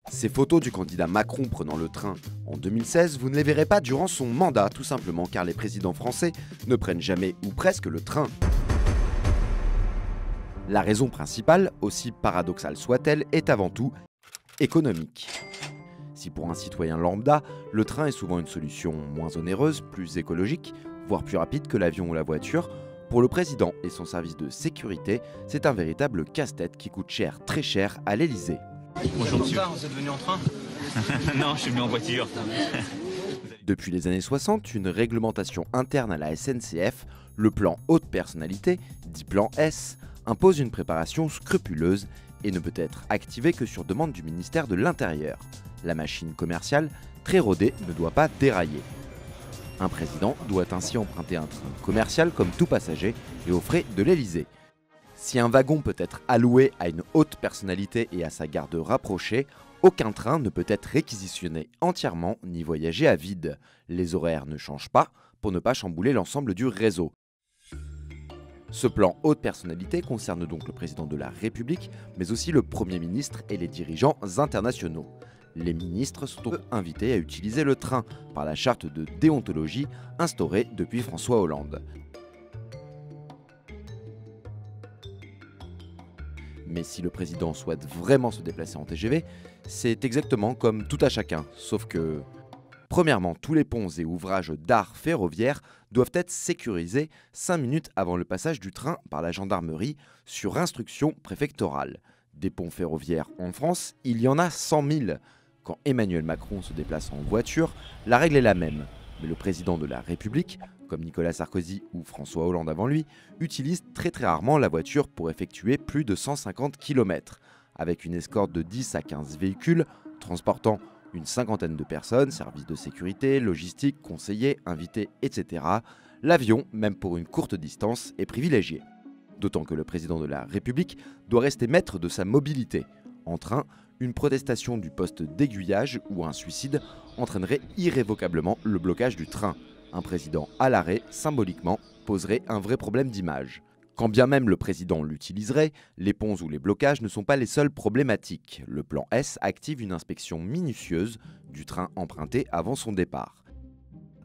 Ces photos du candidat Macron prenant le train en 2016, vous ne les verrez pas durant son mandat, tout simplement car les présidents français ne prennent jamais ou presque le train. La raison principale, aussi paradoxale soit-elle, est avant tout économique. Si pour un citoyen lambda, le train est souvent une solution moins onéreuse, plus écologique, voire plus rapide que l'avion ou la voiture, pour le président et son service de sécurité, c'est un véritable casse-tête qui coûte cher, très cher à l'Élysée. Bonjour monsieur. Vous êtes venu en train? Non, je suis venu en voiture. Depuis les années 60, une réglementation interne à la SNCF, le plan haute personnalité, dit plan S, impose une préparation scrupuleuse et ne peut être activé que sur demande du ministère de l'Intérieur. La machine commerciale, très rodée, ne doit pas dérailler. Un président doit ainsi emprunter un train commercial comme tout passager et aux frais de l'Élysée. Si un wagon peut être alloué à une haute personnalité et à sa garde rapprochée, aucun train ne peut être réquisitionné entièrement ni voyager à vide. Les horaires ne changent pas pour ne pas chambouler l'ensemble du réseau. Ce plan haute personnalité concerne donc le président de la République, mais aussi le Premier ministre et les dirigeants internationaux. Les ministres sont donc invités à utiliser le train par la charte de déontologie instaurée depuis François Hollande. Mais si le président souhaite vraiment se déplacer en TGV, c'est exactement comme tout à chacun, sauf que, premièrement, tous les ponts et ouvrages d'art ferroviaire doivent être sécurisés 5 minutes avant le passage du train par la gendarmerie sur instruction préfectorale. Des ponts ferroviaires en France, il y en a 100 000. Quand Emmanuel Macron se déplace en voiture, la règle est la même. Mais le président de la République, comme Nicolas Sarkozy ou François Hollande avant lui, utilise très rarement la voiture pour effectuer plus de 150 km. Avec une escorte de 10 à 15 véhicules, transportant une cinquantaine de personnes, services de sécurité, logistique, conseillers, invités, etc., l'avion, même pour une courte distance, est privilégié. D'autant que le président de la République doit rester maître de sa mobilité. En train, une protestation du poste d'aiguillage ou un suicide entraînerait irrévocablement le blocage du train. Un président à l'arrêt, symboliquement, poserait un vrai problème d'image. Quand bien même le président l'utiliserait, les ponts ou les blocages ne sont pas les seules problématiques. Le plan S active une inspection minutieuse du train emprunté avant son départ.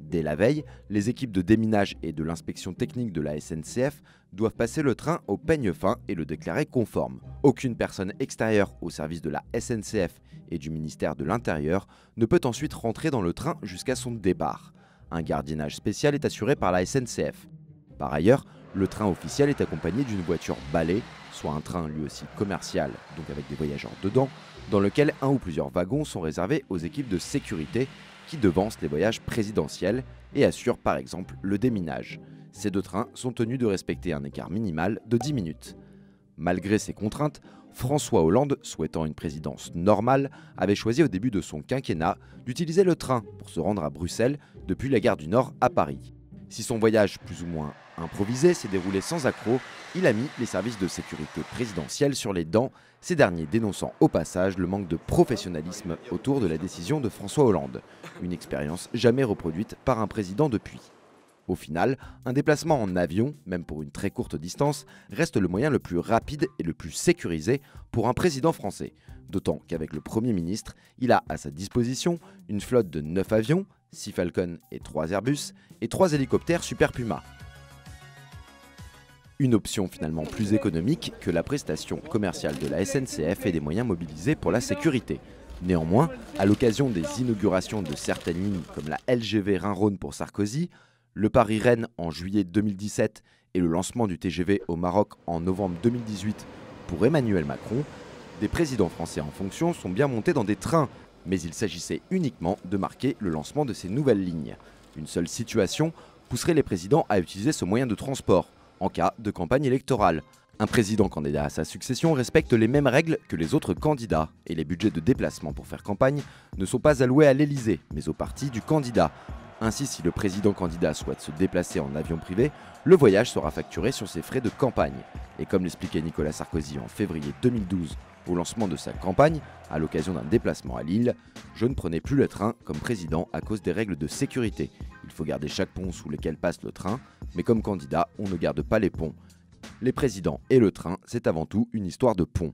Dès la veille, les équipes de déminage et de l'inspection technique de la SNCF doivent passer le train au peigne fin et le déclarer conforme. Aucune personne extérieure au service de la SNCF et du ministère de l'Intérieur ne peut ensuite rentrer dans le train jusqu'à son départ. Un gardiennage spécial est assuré par la SNCF. Par ailleurs, le train officiel est accompagné d'une voiture balai, soit un train lui aussi commercial, donc avec des voyageurs dedans, dans lequel un ou plusieurs wagons sont réservés aux équipes de sécurité qui devancent les voyages présidentiels et assurent par exemple le déminage. Ces deux trains sont tenus de respecter un écart minimal de 10 minutes. Malgré ces contraintes, François Hollande, souhaitant une présidence normale, avait choisi au début de son quinquennat d'utiliser le train pour se rendre à Bruxelles depuis la gare du Nord à Paris. Si son voyage plus ou moins improvisé s'est déroulé sans accroc, il a mis les services de sécurité présidentielle sur les dents, ces derniers dénonçant au passage le manque de professionnalisme autour de la décision de François Hollande, une expérience jamais reproduite par un président depuis. Au final, un déplacement en avion, même pour une très courte distance, reste le moyen le plus rapide et le plus sécurisé pour un président français. D'autant qu'avec le Premier ministre, il a à sa disposition une flotte de 9 avions, 6 Falcon et 3 Airbus, et 3 hélicoptères Super Puma. Une option finalement plus économique que la prestation commerciale de la SNCF et des moyens mobilisés pour la sécurité. Néanmoins, à l'occasion des inaugurations de certaines lignes comme la LGV Rhin-Rhône pour Sarkozy, le Paris-Rennes en juillet 2017 et le lancement du TGV au Maroc en novembre 2018 pour Emmanuel Macron, des présidents français en fonction sont bien montés dans des trains, mais il s'agissait uniquement de marquer le lancement de ces nouvelles lignes. Une seule situation pousserait les présidents à utiliser ce moyen de transport en cas de campagne électorale. Un président candidat à sa succession respecte les mêmes règles que les autres candidats et les budgets de déplacement pour faire campagne ne sont pas alloués à l'Élysée, mais au parti du candidat. Ainsi, si le président candidat souhaite se déplacer en avion privé, le voyage sera facturé sur ses frais de campagne. Et comme l'expliquait Nicolas Sarkozy en février 2012 au lancement de sa campagne, à l'occasion d'un déplacement à Lille, je ne prenais plus le train comme président à cause des règles de sécurité. Il faut garder chaque pont sous lequel passe le train, mais comme candidat, on ne garde pas les ponts. Les présidents et le train, c'est avant tout une histoire de pont.